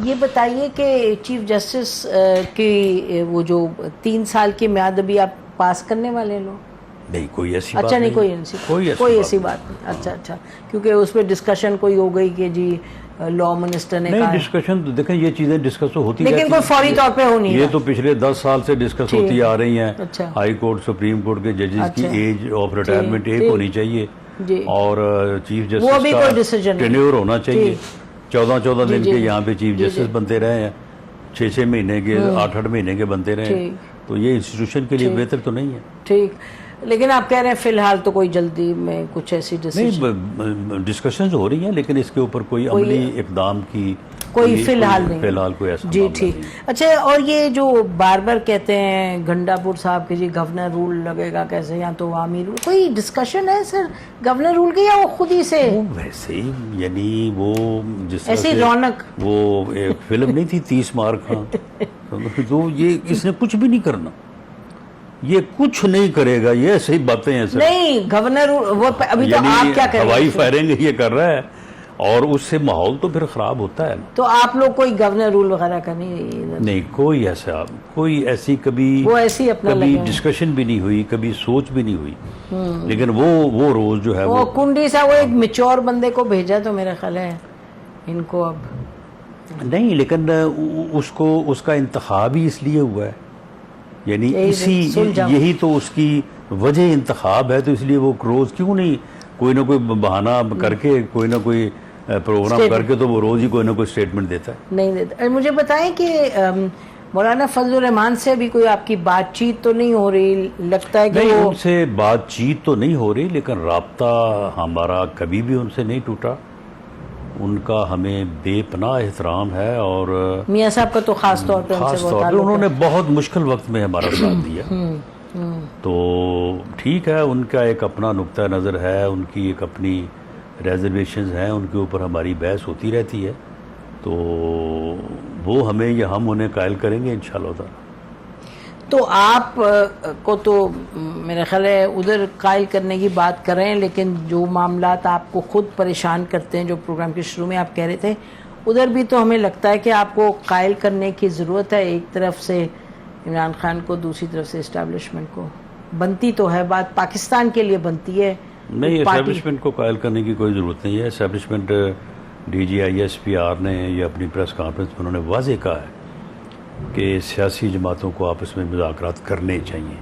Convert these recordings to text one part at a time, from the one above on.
یہ بتائیے کہ چیف جسٹس کی وہ جو 3 سال کی میعاد ابھی آپ پاس کرنے والے ہیں لوگ؟ نہیں کوئی ایسی بات اچھا نہیں، کوئی ایسی بات نہیں. اچھا کیونکہ اس پہ ڈسکشن کوئی ہو گئی کہ جی لا منسٹر نے کہا. نہیں ڈسکشن تو دیکھیں یہ چیزیں ڈسکس تو ہوتی رہتی ہیں، لیکن کوئی فوری طور پہ ہو نہیں یہ تو پچھلے 10 سال سے ڈسکس ہوتی آ رہی ہیں. اچھا ہائی کورٹ سپریم کورٹ کے ججز کی ایج آف ریٹائرمنٹ ایک ہونی چاہیے اور چیف جسٹس کا ٹینیور ہونا چاہیے. 14 دن کے یہاں پہ چیف جسٹس بنتے رہے ہیں، 6 مہینے کے 8 مہینے کے بنتے رہے ہیں، تو یہ انسٹیٹیوشن کے لیے بہتر تو نہیں ہے. ٹھیک، لیکن آپ کہہ رہے ہیں فی الحال تو کوئی جلدی میں کچھ ایسی ڈسکشنز ہو رہی ہیں لیکن اس کے اوپر کوئی عملی اقدام کی کوئی فی الحال نہیں. فی الحال کوئی ایسا جی ٹھیک. اچھا، اور یہ جو بار بار کہتے ہیں گنڈا پور صاحب کہ جی گورنر رول لگے گا کیسے، یا تو عوامی رول، کوئی ڈسکشن ہے سر گورنر رول کی، یا وہ خود ہی سے ویسے ہی یعنی وہ جس طرح ایسی رونق، وہ ایک فلم نہیں تھی 30 مار خان، تو یہ اس نے کچھ بھی نہیں کرنا، یہ کچھ نہیں کرے گا، یہ ایسے ہی باتیں ہیں سر. نہیں گورنر وہ ابھی تو آپ کیا کریں گے؟ ہوائی فائرنگ یہ کر رہا ہے اور اس سے ماحول تو پھر خراب ہوتا ہے. تو آپ لوگ کوئی گورنر رول وغیرہ کا نہیں، کوئی ایسا کوئی ایسی کبھی وہ ایسی اپنا کبھی ڈسکشن بھی نہیں ہوئی، کبھی سوچ بھی نہیں ہوئی. لیکن وہ روز جو ہے وہ کنڈی صاحب وہ ایک میچور بندے کو بھیجا تو میرا خیال ہے ان کو اب نہیں، لیکن اس کا انتخاب ہی اس لیے ہوا ہے، یعنی یہی تو اس کی وجہ انتخاب ہے، تو اس لیے وہ روز کیوں نہیں کوئی نہ کوئی بہانہ کر کے کوئی نہ کوئی پروگرام کر کے تو وہ روز ہی کوئی نہ کوئی سٹیٹمنٹ دیتا ہے. نہیں دیتا. مجھے بتائیں کہ مولانا فضل الرحمان سے بھی کوئی آپ کی بات چیت تو نہیں ہو رہی؟ لگتا ہے کہ نہیں، ان سے بات چیت تو نہیں ہو رہی لیکن رابطہ ہمارا کبھی بھی ان سے نہیں ٹوٹا. ان کا ہمیں بے پناہ احترام ہے اور میاں صاحب کا تو خاص طور پہ انہوں نے بہت مشکل وقت میں ہمارا ساتھ دیا. تو ٹھیک ہے، ان کا ایک اپنا نقطہ نظر ہے، ان کی ایک اپنی ریزرویشنز ہیں، ان کے اوپر ہماری بحث ہوتی رہتی ہے، تو وہ ہمیں یا ہم انہیں قائل کریں گے انشاءاللہ تعالی. تو آپ کو تو میرا خیال ہے ادھر قائل کرنے کی بات کر رہے ہیں، لیکن جو معاملات آپ کو خود پریشان کرتے ہیں، جو پروگرام کے شروع میں آپ کہہ رہے تھے، ادھر بھی تو ہمیں لگتا ہے کہ آپ کو قائل کرنے کی ضرورت ہے. ایک طرف سے عمران خان کو، دوسری طرف سے اسٹیبلشمنٹ کو. بنتی تو ہے بات، پاکستان کے لیے بنتی ہے. نہیں، اسٹیبلشمنٹ کو قائل کرنے کی کوئی ضرورت نہیں ہے. Establishment D G I S P R نے یہ اپنی پریس کانفرنس میں انہوں نے واضح کہا ہے کہ سیاسی جماعتوں کو آپس میں مذاکرات کرنے چاہیے.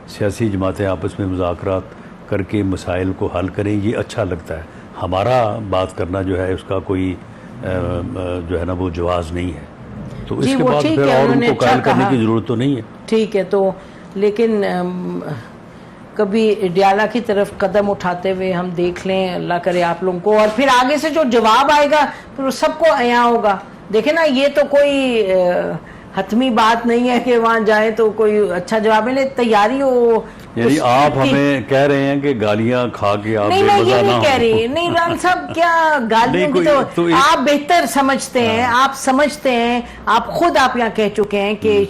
سیاسی جماعتیں آپس میں مذاکرات کر کے مسائل کو حل کریں، یہ اچھا لگتا ہے. ہمارا بات کرنا جو ہے اس کا کوئی جو ہے نا وہ جواز نہیں ہے. تو اس کے بعد پھر اور ان کو قائل کرنے کی ضرورت تو نہیں ہے. ٹھیک ہے. تو لیکن کبھی ڈیالہ کی طرف قدم اٹھاتے ہوئے ہم دیکھ لیں، اللہ کرے آپ لوگوں کو، اور پھر آگے سے جو جواب آئے گا پھر سب کو عیاں ہوگا. دیکھیں نا، یہ تو کوئی حتمی بات نہیں ہے کہ وہاں جائیں تو کوئی اچھا جواب ملے. تیاری ہو. یعنی آپ ہمیں کہہ رہے ہیں کہ گالیاں کھا کے آپ نہیں، میں یہ نہیں کہہ رہی. نہیں رام صاحب، کیا گالیوں کی تو آپ بہتر سمجھتے ہیں، آپ سمجھتے ہیں، آپ خود آپ یہاں کہہ چکے ہیں کہ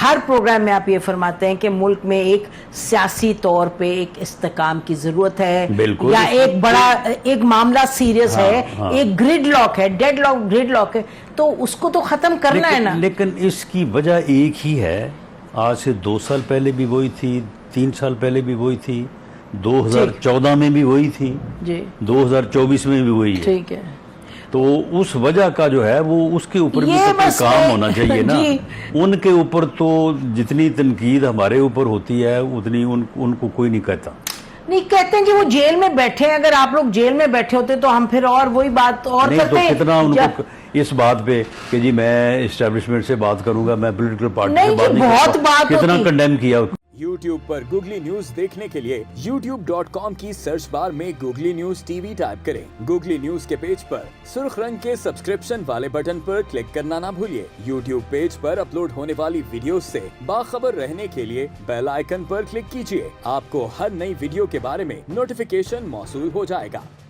ہر پروگرام میں آپ یہ فرماتے ہیں کہ ملک میں ایک سیاسی طور پہ ایک استحکام کی ضرورت ہے، یا ایک بڑا ایک معاملہ سیریس ہے، ایک گریڈ لاک ہے، ڈیڈ لاک، گریڈ لاک ہے، تو اس کو تو ختم کرنا ہے نا. لیکن اس کی وجہ ایک ہی ہے. آج سے 2 سال پہلے بھی وہی تھی، 3 سال پہلے بھی وہی تھی، 2014 میں بھی وہی تھی، 2024 میں بھی وہی ہے. ٹھیک ہے. تو اس وجہ کا جو ہے وہ اس کے اوپر بھی کوئی کام ہونا چاہیے نا. ان کے اوپر تو جتنی تنقید ہمارے اوپر ہوتی ہے اتنی ان کو کوئی نہیں کہتا. نہیں کہتے ہیں کہ وہ جیل میں بیٹھے ہیں. اگر آپ لوگ جیل میں بیٹھے ہوتے تو ہم پھر اور وہی بات اور کرتے ہیں. کتنا ان کو اس بات پہ کہ جی میں اسٹیبلشمنٹ سے بات کروں گا، میں پولیٹیکل پارٹی سے بات نہیں کرتا، کتنا کنڈیم کیا. یوٹیوب پر گوگلی نیوز دیکھنے کے لیے youtube.com کی سرچ بار میں googly news T V type کریں. گوگلی نیوز کے پیج پر سرخ رنگ کے سبسکرپشن والے بٹن پر کلک کرنا نہ بھولیے. یوٹیوب پیج پر اپلوڈ ہونے والی ویڈیوز سے باخبر رہنے کے لیے بیل آئیکن پر کلک کیجیے. آپ کو ہر نئی ویڈیو کے بارے میں نوٹیفیکیشن موصول ہو جائے گا.